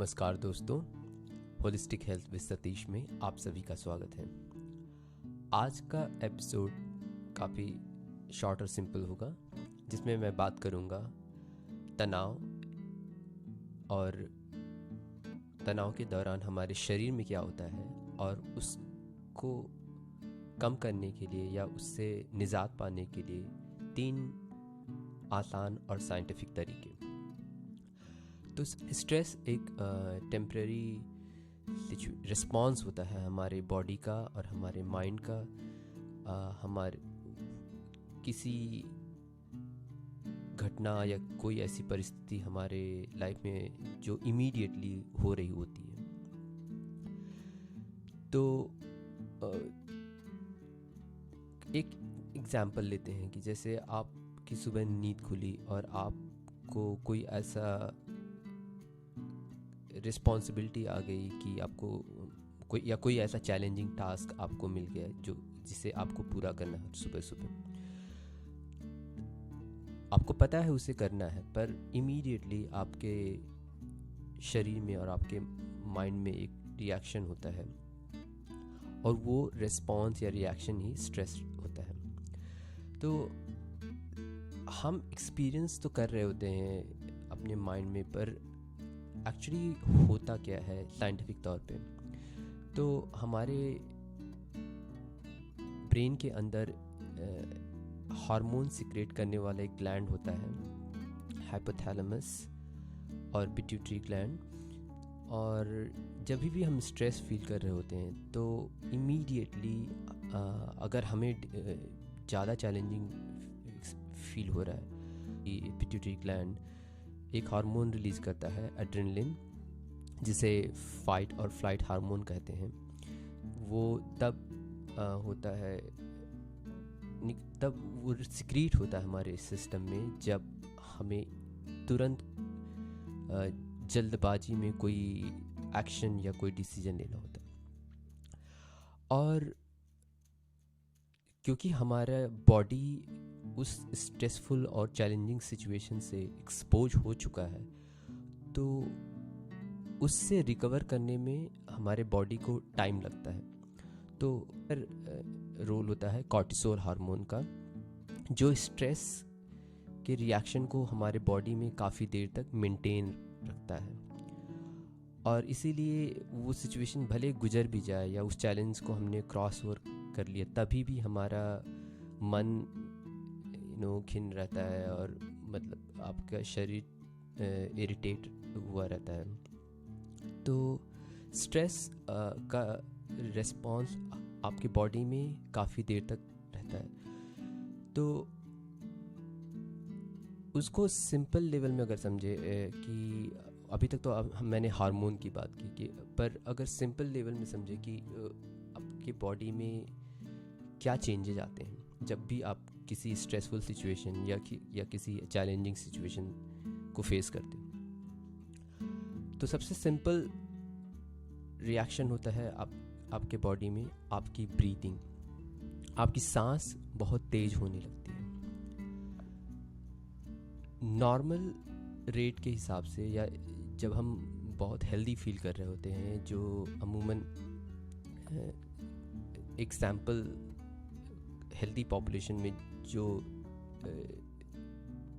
नमस्कार दोस्तों, holistic health with Satish में आप सभी का स्वागत है। आज का एपिसोड काफ़ी शॉर्ट और सिंपल होगा, जिसमें मैं बात करूँगा तनाव और तनाव के दौरान हमारे शरीर में क्या होता है और उसको कम करने के लिए या उससे निजात पाने के लिए 3 आसान और साइंटिफिक तरीके। तो स्ट्रेस एक टेम्परेरी रिस्पॉन्स होता है हमारे बॉडी का और हमारे माइंड का हमारे किसी घटना या कोई ऐसी परिस्थिति हमारे लाइफ में जो इमीडिएटली हो रही होती है। तो एक एग्जाम्पल लेते हैं कि जैसे आपकी सुबह नींद खुली और आपको कोई ऐसा रिस्पॉन्सिबिलिटी आ गई कि आपको कोई ऐसा चैलेंजिंग टास्क आपको मिल गया जिसे आपको पूरा करना है। सुबह सुबह आपको पता है उसे करना है, पर इमीडिएटली आपके शरीर में और आपके माइंड में एक रिएक्शन होता है और वो रिस्पॉन्स या रिएक्शन ही स्ट्रेस होता है। तो हम एक्सपीरियंस तो कर रहे होते हैं अपने माइंड में, पर एक्चुअली होता क्या है साइंटिफिक तौर पे। तो हमारे ब्रेन के अंदर हार्मोन सिक्रेट करने वाला एक ग्लैंड होता है, हाइपोथैलेमस और पिट्यूटरी ग्लैंड। और जब भी हम स्ट्रेस फील कर रहे होते हैं तो इमीडिएटली अगर हमें ज़्यादा चैलेंजिंग फील हो रहा है, पिट्यूटरी ग्लैंड एक हार्मोन रिलीज़ करता है एड्रेनलिन, जिसे फाइट और फ्लाइट हार्मोन कहते हैं। वो तब होता है, तब वो सिक्रीट होता है हमारे सिस्टम में जब हमें तुरंत जल्दबाजी में कोई एक्शन या कोई डिसीजन लेना होता है। और क्योंकि हमारा बॉडी उस स्ट्रेसफुल और चैलेंजिंग सिचुएशन से एक्सपोज हो चुका है, तो उससे रिकवर करने में हमारे बॉडी को टाइम लगता है। तो रोल होता है कॉर्टिसोल हार्मोन का, जो स्ट्रेस के रिएक्शन को हमारे बॉडी में काफ़ी देर तक मेंटेन रखता है। और इसीलिए वो सिचुएशन भले गुजर भी जाए या उस चैलेंज को हमने क्रॉस ओवर कर लिया, तभी भी हमारा मन खिन्न रहता है और मतलब आपका शरीर इरिटेट हुआ रहता है। तो स्ट्रेस का रिस्पॉन्स आपके बॉडी में काफ़ी देर तक रहता है। तो उसको सिंपल लेवल में अगर समझे कि अभी तक तो मैंने हार्मोन की बात की, पर अगर सिंपल लेवल में समझे कि आपके बॉडी में क्या चेंजेस आते हैं जब भी आप किसी स्ट्रेसफुल सिचुएशन या किसी चैलेंजिंग सिचुएशन को फेस करते हैं। तो सबसे सिंपल रिएक्शन होता है आपके बॉडी में आपकी ब्रीथिंग, आपकी सांस बहुत तेज होने लगती है। नॉर्मल रेट के हिसाब से, या जब हम बहुत हेल्दी फील कर रहे होते हैं, जो अमूमन एक सैम्पल हेल्दी पॉपुलेशन में जो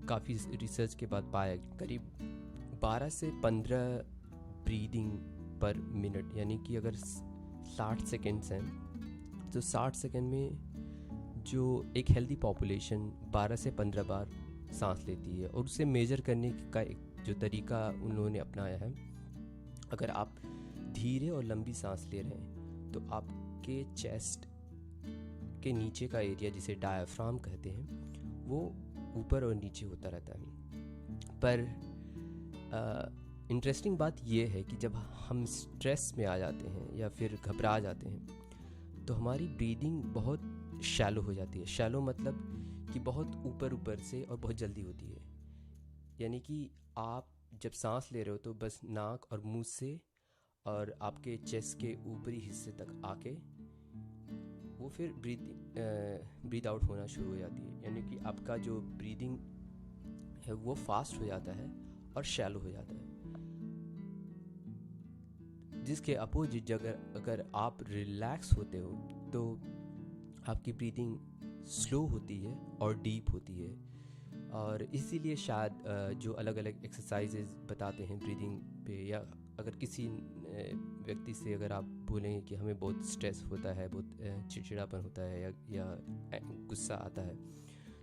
काफ़ी रिसर्च के बाद पाया, करीब 12 से 15 ब्रीदिंग पर मिनट, यानी कि अगर 60 सेकेंड्स हैं तो 60 सेकेंड में जो एक हेल्दी पॉपुलेशन 12 से 15 बार सांस लेती है। और उसे मेजर करने का एक जो तरीका उन्होंने ने अपनाया है, अगर आप धीरे और लंबी सांस ले रहे हैं तो आपके चेस्ट के नीचे का एरिया, जिसे डायफ्राम कहते हैं, वो ऊपर और नीचे होता रहता है। पर इंटरेस्टिंग बात यह है कि जब हम स्ट्रेस में आ जाते हैं या फिर घबरा जाते हैं तो हमारी ब्रीदिंग बहुत शैलो हो जाती है। शैलो मतलब कि बहुत ऊपर से और बहुत जल्दी होती है। यानी कि आप जब सांस ले रहे हो तो बस नाक और मुंह से और आपके चेस्ट के ऊपरी हिस्से तक आके वो फिर ब्रीद आउट होना शुरू हो जाती है। यानी कि आपका जो ब्रीदिंग है वो फास्ट हो जाता है और शैलो हो जाता है। जिसके अपोजिट अगर आप रिलैक्स होते हो तो आपकी ब्रीदिंग स्लो होती है और डीप होती है। और इसीलिए शायद जो अलग अलग एक्सरसाइजेज बताते हैं ब्रीदिंग पे, या अगर किसी व्यक्ति से अगर आप बोलेंगे कि हमें बहुत स्ट्रेस होता है, बहुत चिड़चिड़ापन होता है या गुस्सा आता है,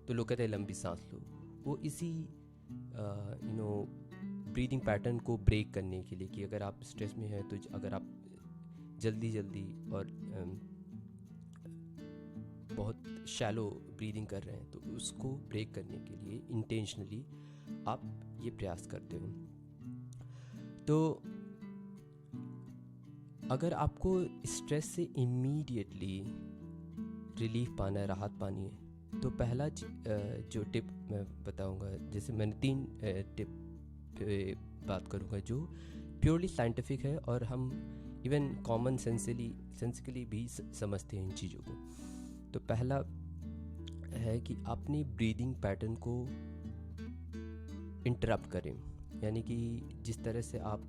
तो लोग कहते हैं लंबी सांस लो। वो इसी ब्रीदिंग पैटर्न को ब्रेक करने के लिए कि अगर आप स्ट्रेस में हैं तो अगर आप जल्दी और बहुत शैलो ब्रीदिंग कर रहे हैं तो उसको ब्रेक करने के लिए इंटेंशनली आप ये प्रयास करते हो। तो अगर आपको स्ट्रेस से इमीडिएटली रिलीफ पाना है, राहत पानी है, तो पहला जो टिप मैं बताऊंगा, जैसे मैंने 3 टिप पे बात करूंगा जो प्योरली साइंटिफिक है और हम इवन कॉमन सेंसिकली भी समझते हैं इन चीज़ों को। तो पहला है कि अपनी ब्रीदिंग पैटर्न को इंटरप्ट करें, यानी कि जिस तरह से आप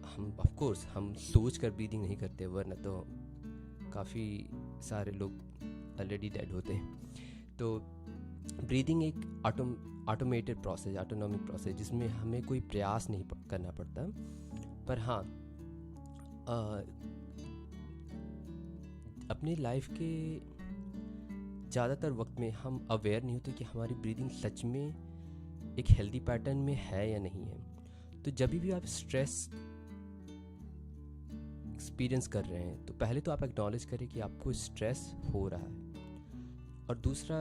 हम ऑफ कोर्स हम सोच कर ब्रीदिंग नहीं करते, वरना तो काफ़ी सारे लोग ऑलरेडी डेड होते हैं। तो ब्रीदिंग एक ऑटोमेटेड प्रोसेस, ऑटोनॉमिक प्रोसेस, जिसमें हमें कोई प्रयास नहीं करना पड़ता। पर हाँ, अपनी लाइफ के ज़्यादातर वक्त में हम अवेयर नहीं होते कि हमारी ब्रीदिंग सच में एक हेल्दी पैटर्न में है या नहीं है। तो जब भी आप स्ट्रेस एक्सपीरियंस कर रहे हैं तो पहले तो आप एक्नॉलेज करें कि आपको स्ट्रेस हो रहा है, और दूसरा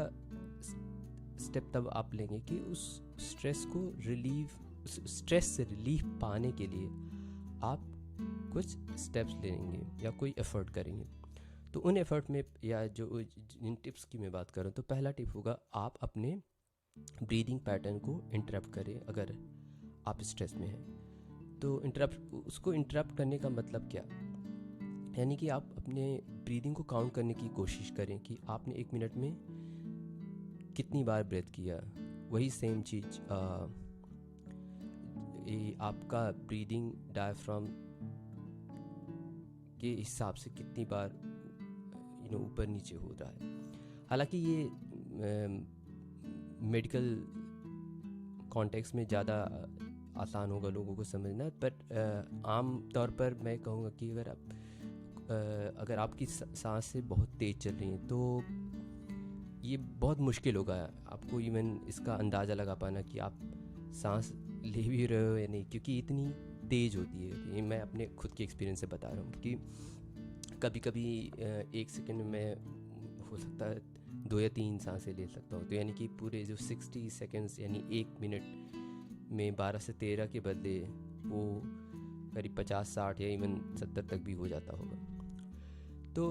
स्टेप तब आप लेंगे कि उस स्ट्रेस से रिलीफ पाने के लिए आप कुछ स्टेप्स लेंगे या कोई एफर्ट करेंगे। तो उन एफर्ट में, या जो जिन टिप्स की मैं बात करूँ, तो पहला टिप होगा आप अपने ब्रीदिंग पैटर्न को इंटरप्ट करें। अगर आप स्ट्रेस में हैं तो उसको इंटरप्ट करने का मतलब क्या, यानी कि आप अपने ब्रीदिंग को काउंट करने की कोशिश करें कि आपने 1 मिनट में कितनी बार ब्रेथ किया। वही सेम चीज़ आपका ब्रीदिंग डायफ्राम के हिसाब से कितनी बार ऊपर नीचे हो रहा है। हालांकि ये मेडिकल कॉन्टेक्स्ट में ज़्यादा आसान होगा लोगों को समझना, बट आम तौर पर मैं कहूँगा कि अगर आपकी सांस से बहुत तेज़ चल रही है तो ये बहुत मुश्किल होगा आपको इवन इसका अंदाज़ा लगा पाना कि आप सांस ले भी रहे हो या नहीं, क्योंकि इतनी तेज़ होती है। ये मैं अपने खुद के एक्सपीरियंस से बता रहा हूँ कि कभी कभी 1 सेकंड में हो सकता है 2 या 3 सांसें ले सकता हूँ। तो यानी कि पूरे जो 60 सेकंड्स यानी 1 मिनट में 12 से 13 के बदले वो करीब 50, 60 या इवन 70 तक भी हो जाता होगा। तो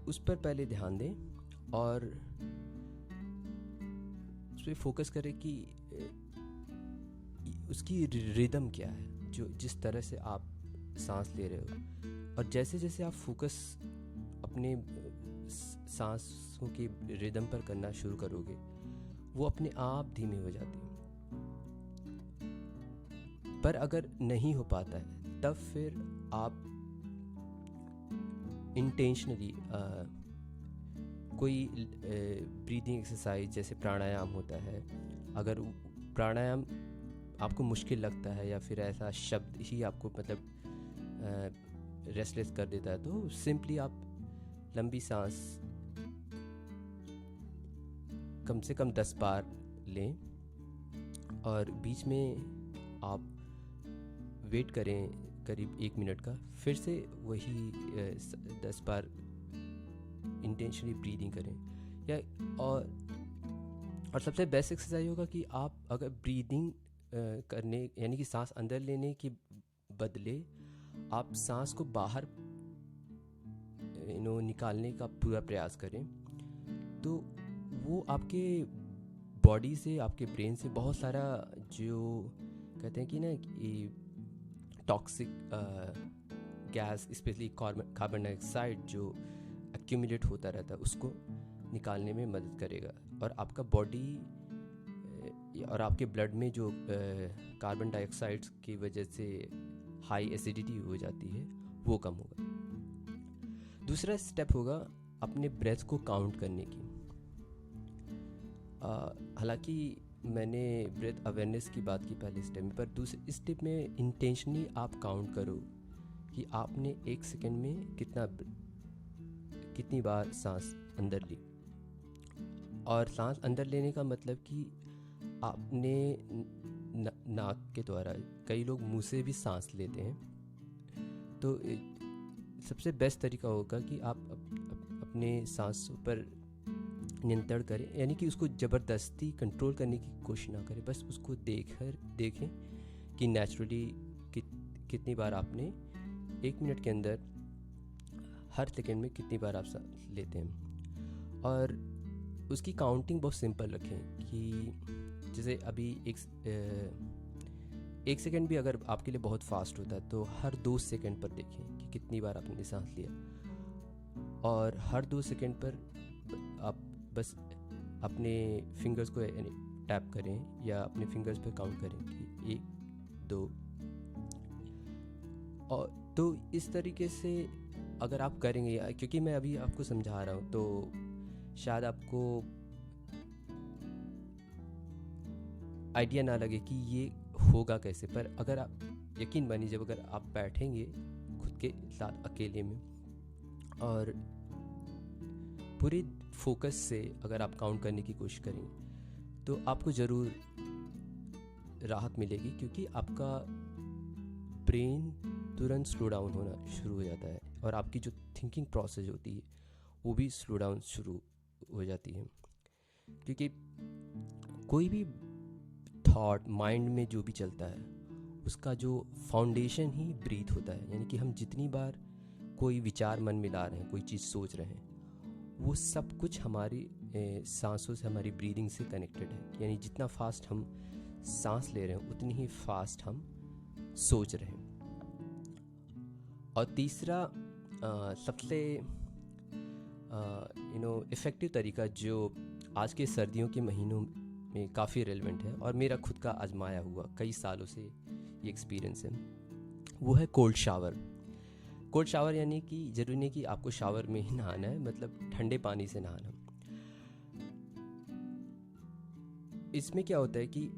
उस पर पहले ध्यान दें और उस पर फोकस करें कि उसकी रिदम क्या है, जो जिस तरह से आप सांस ले रहे हो। और जैसे जैसे आप फोकस अपने सांसों की रिदम पर करना शुरू करोगे, वो अपने आप धीमी हो जाती है। पर अगर नहीं हो पाता है तब फिर आप इंटेंशनली कोई ब्रीदिंग एक्सरसाइज जैसे प्राणायाम होता है, अगर प्राणायाम आपको मुश्किल लगता है या फिर ऐसा शब्द ही आपको मतलब रेस्टलेस कर देता है, तो सिंपली आप लंबी सांस कम से कम 10 बार लें और बीच में आप वेट करें करीब 1 मिनट का, फिर से वही 10 बार इंटेंशनली ब्रीदिंग करें। या और सबसे बेस्ट एक्सरसाइज होगा कि आप अगर ब्रीदिंग करने यानी कि सांस अंदर लेने के बदले आप सांस को बाहर निकालने का पूरा प्रयास करें, तो वो आपके बॉडी से, आपके ब्रेन से बहुत सारा जो कहते हैं कि ना toxic gas, specially carbon dioxide जो एक्यूमुलेट होता रहता है, उसको निकालने में मदद करेगा और आपका बॉडी और आपके ब्लड में जो कार्बन डाइऑक्साइड की वजह से हाई एसिडिटी हो जाती है वो कम होगा। दूसरा स्टेप होगा अपने ब्रेथ को काउंट करने की। हालांकि मैंने ब्रेथ अवेयरनेस की बात की पहले स्टेप में, पर दूसरे स्टेप में इंटेंशनली आप काउंट करो कि आपने एक सेकेंड में कितनी बार सांस अंदर ली। और सांस अंदर लेने का मतलब कि आपने नाक के द्वारा, कई लोग मुंह से भी सांस लेते हैं, तो सबसे बेस्ट तरीका होगा कि आप अपने सांसों पर नियंत्रण करें, यानी कि उसको ज़बरदस्ती कंट्रोल करने की कोशिश ना करें, बस उसको देखें कि नेचुरली कितनी बार आपने 1 मिनट के अंदर हर सेकेंड में कितनी बार आप सांस लेते हैं। और उसकी काउंटिंग बहुत सिंपल रखें कि जैसे अभी एक सेकेंड भी अगर आपके लिए बहुत फास्ट होता है तो हर 2 सेकेंड पर देखें कि कितनी बार आपने सांस लिया, और हर 2 सेकेंड पर आप बस अपने फिंगर्स को टैप करें या अपने फिंगर्स पर काउंट करें कि 1 2। और तो इस तरीके से अगर आप करेंगे, क्योंकि मैं अभी आपको समझा रहा हूँ तो शायद आपको आइडिया ना लगे कि ये होगा कैसे, पर अगर आप यकीन मानिए जब अगर आप बैठेंगे खुद के साथ अकेले में और पूरे फोकस से अगर आप काउंट करने की कोशिश करेंगे तो आपको ज़रूर राहत मिलेगी, क्योंकि आपका ब्रेन तुरंत स्लो डाउन होना शुरू हो जाता है और आपकी जो थिंकिंग प्रोसेस होती है वो भी स्लो डाउन शुरू हो जाती है। क्योंकि कोई भी थॉट माइंड में जो भी चलता है उसका जो फाउंडेशन ही ब्रीथ होता है, यानी कि हम जितनी बार कोई विचार मन में ला रहे हैं, कोई चीज़ सोच रहे हैं, वो सब कुछ हमारी सांसों से, हमारी ब्रीदिंग से कनेक्टेड है। यानी जितना फास्ट हम सांस ले रहे हैं उतनी ही फास्ट हम सोच रहे हैं। और तीसरा सबसे इफ़ेक्टिव तरीका जो आज के सर्दियों के महीनों में काफ़ी रेलेवेंट है और मेरा खुद का आजमाया हुआ कई सालों से ये एक्सपीरियंस है, वो है कोल्ड शावर। कोल्ड शावर यानी कि ज़रूरी नहीं कि आपको शावर में ही नहाना है, मतलब ठंडे पानी से नहाना। इसमें क्या होता है कि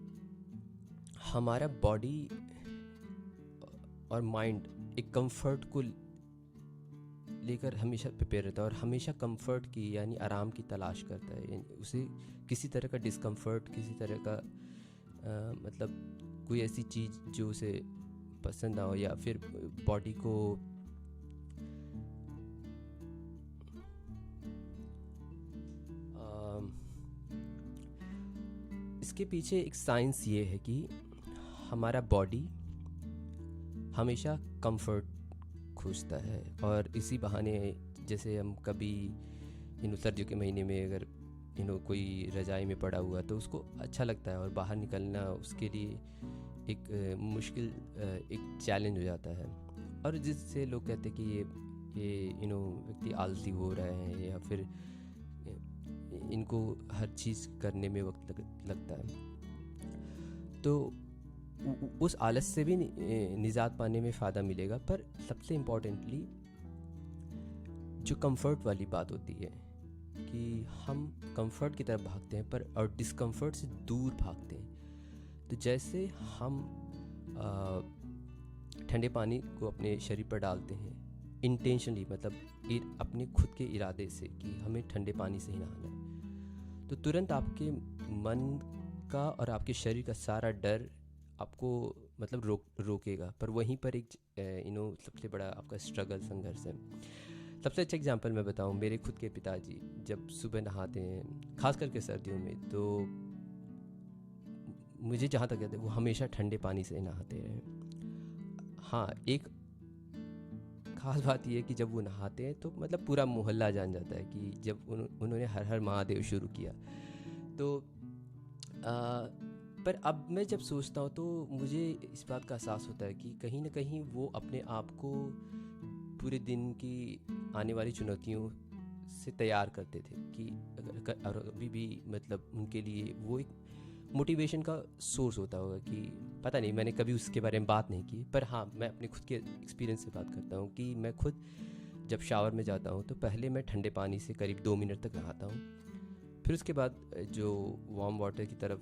हमारा बॉडी और माइंड एक कंफर्ट को लेकर हमेशा प्रिपेयर रहता है और हमेशा कंफर्ट की यानी आराम की तलाश करता है। यानी उसे किसी तरह का डिस्कम्फर्ट, किसी तरह का मतलब कोई ऐसी चीज़ जो उसे पसंद ना हो या फिर बॉडी को इसके पीछे एक साइंस ये है कि हमारा बॉडी हमेशा कंफर्ट खोजता है और इसी बहाने जैसे हम कभी सर्दियों के महीने में अगर कोई रज़ाई में पड़ा हुआ तो उसको अच्छा लगता है और बाहर निकलना उसके लिए एक मुश्किल एक चैलेंज हो जाता है। और जिससे लोग कहते हैं कि ये व्यक्ति आलसी हो रहे हैं या फिर इनको हर चीज़ करने में वक्त लगता है, तो उस आलस से भी निजात पाने में फ़ायदा मिलेगा। पर सबसे इम्पोर्टेंटली जो कंफर्ट वाली बात होती है कि हम कंफर्ट की तरफ भागते हैं पर और डिस्कम्फर्ट से दूर भागते हैं। तो जैसे हम ठंडे पानी को अपने शरीर पर डालते हैं इंटेंशनली, मतलब अपने खुद के इरादे से कि हमें ठंडे पानी से ही नहाना है, तो तुरंत आपके मन का और आपके शरीर का सारा डर आपको मतलब रोकेगा। पर वहीं पर एक सबसे बड़ा आपका स्ट्रगल, संघर्ष है। सबसे अच्छा एग्जांपल मैं बताऊं, मेरे खुद के पिताजी जब सुबह नहाते हैं खास करके सर्दियों में, तो मुझे जहाँ तक याद है वो हमेशा ठंडे पानी से नहाते रहे। हाँ, एक खास बात यह है कि जब वो नहाते हैं तो मतलब पूरा मोहल्ला जान जाता है कि जब उन्होंने हर हर महादेव शुरू किया। तो पर अब मैं जब सोचता हूँ तो मुझे इस बात का एहसास होता है कि कहीं ना कहीं वो अपने आप को पूरे दिन की आने वाली चुनौतियों से तैयार करते थे कि अगर अभी भी मतलब उनके लिए वो एक मोटिवेशन का सोर्स होता होगा कि पता नहीं, मैंने कभी उसके बारे में बात नहीं की, पर हाँ मैं अपने खुद के एक्सपीरियंस से बात करता हूँ कि मैं खुद जब शावर में जाता हूँ तो पहले मैं ठंडे पानी से करीब 2 मिनट तक नहाता हूँ, फिर उसके बाद जो वार्म वाटर की तरफ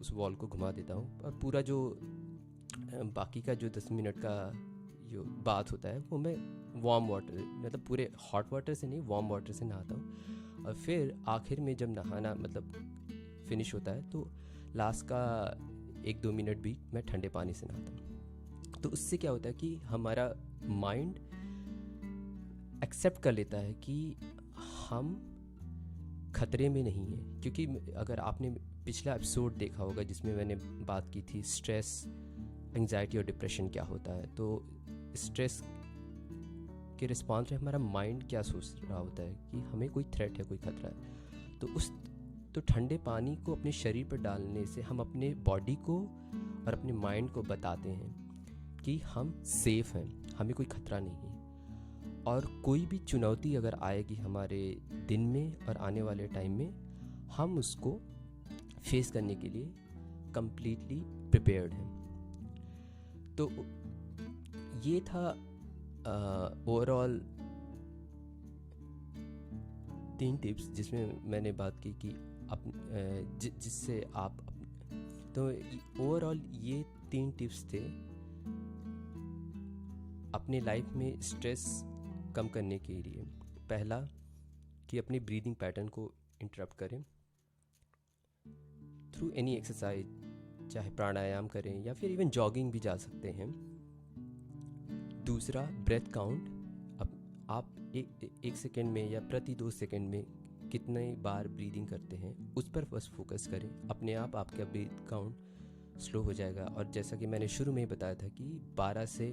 उस वॉल को घुमा देता हूँ, और पूरा जो बाकी का जो 10 मिनट का जो बात होता है वो मैं वार्म वाटर, मतलब पूरे हॉट वाटर से नहीं, वार्म वाटर से नहाता हूँ। और फिर आखिर में जब नहाना मतलब फिनिश होता है तो लास्ट का 1-2 मिनट भी मैं ठंडे पानी से नहाता हूँ। तो उससे क्या होता है कि हमारा माइंड एक्सेप्ट कर लेता है कि हम खतरे में नहीं हैं। क्योंकि अगर आपने पिछला एपिसोड देखा होगा जिसमें मैंने बात की थी स्ट्रेस, एंजाइटी और डिप्रेशन क्या होता है, तो स्ट्रेस के रिस्पॉन्स में हमारा माइंड क्या सोच रहा होता है कि हमें कोई थ्रेट है, कोई खतरा है। तो ठंडे पानी को अपने शरीर पर डालने से हम अपने बॉडी को और अपने माइंड को बताते हैं कि हम सेफ हैं, हमें कोई खतरा नहीं है। और कोई भी चुनौती अगर आएगी हमारे दिन में और आने वाले टाइम में, हम उसको फेस करने के लिए कंप्लीटली प्रिपेयर्ड हैं। तो ये था ओवरऑल 3 टिप्स जिसमें मैंने बात की कि जिससे आप तो ओवरऑल ये 3 टिप्स थे अपने लाइफ में स्ट्रेस कम करने के लिए। पहला कि अपनी ब्रीदिंग पैटर्न को इंटरप्ट करें थ्रू एनी एक्सरसाइज, चाहे प्राणायाम करें या फिर इवन जॉगिंग भी जा सकते हैं। दूसरा, ब्रेथ काउंट, आप एक सेकेंड में या प्रति 2 सेकेंड में कितने बार ब्रीदिंग करते हैं उस पर बस फोकस करें, अपने आप आपका ब्रीथ काउंट स्लो हो जाएगा। और जैसा कि मैंने शुरू में ही बताया था कि 12 से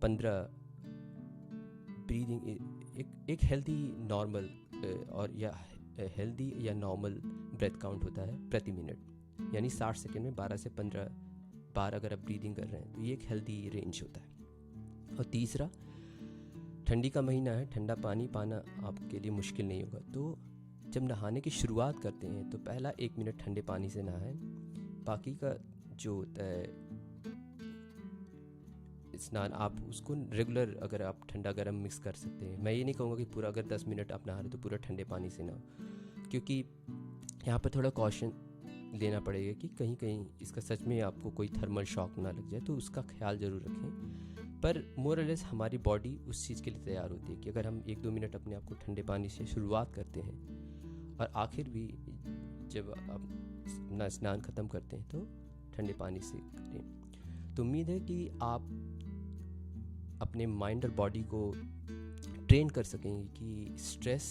15 ब्रीदिंग एक हेल्दी नॉर्मल और या हेल्दी या नॉर्मल ब्रेथ काउंट होता है प्रति मिनट, यानी 60 सेकेंड में 12 से 15 बार अगर आप ब्रीदिंग कर रहे हैं तो ये एक हेल्दी रेंज होता है। और तीसरा, ठंडी का महीना है, ठंडा पानी पाना आपके लिए मुश्किल नहीं होगा। तो जब नहाने की शुरुआत करते हैं तो पहला 1 मिनट ठंडे पानी से नहाएं, बाकी का जो होता है स्नान आप उसको रेगुलर, अगर आप ठंडा गर्म मिक्स कर सकते हैं। मैं ये नहीं कहूँगा कि पूरा अगर 10 मिनट आप नहा रहे तो पूरा ठंडे पानी से ना, क्योंकि यहाँ पर थोड़ा कॉशन लेना पड़ेगा कि कहीं कहीं इसका सच में आपको कोई थर्मल शॉक ना लग जाए, तो उसका ख्याल ज़रूर रखें। पर मोर और लेस हमारी बॉडी उस चीज़ के लिए तैयार होती है कि अगर हम 1-2 मिनट अपने आप को ठंडे पानी से शुरुआत करते हैं और आखिर भी जब आप अपना स्नान ख़त्म करते हैं तो ठंडे पानी से करें। तो उम्मीद है कि आप अपने माइंड और बॉडी को ट्रेन कर सकेंगे कि स्ट्रेस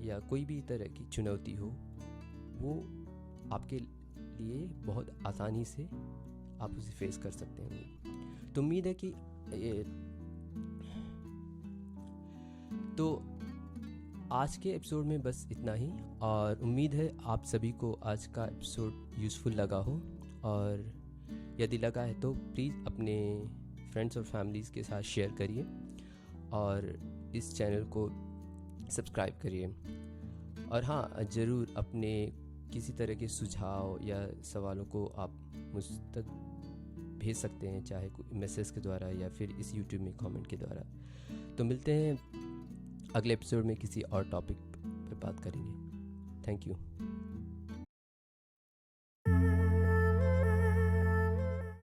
या कोई भी तरह की चुनौती हो वो आपके लिए बहुत आसानी से आप उसे फेस कर सकते हैं। तो उम्मीद है कि तो आज के एपिसोड में बस इतना ही, और उम्मीद है आप सभी को आज का एपिसोड यूज़फुल लगा हो। और यदि लगा है तो प्लीज़ अपने फ्रेंड्स और फैमिलीज़ के साथ शेयर करिए और इस चैनल को सब्सक्राइब करिए। और हाँ, ज़रूर अपने किसी तरह के सुझाव या सवालों को आप मुझ तक भेज सकते हैं, चाहे मैसेज के द्वारा या फिर इस YouTube में कमेंट के द्वारा। तो मिलते हैं अगले एपिसोड में, किसी और टॉपिक पर बात करेंगे। Thank you.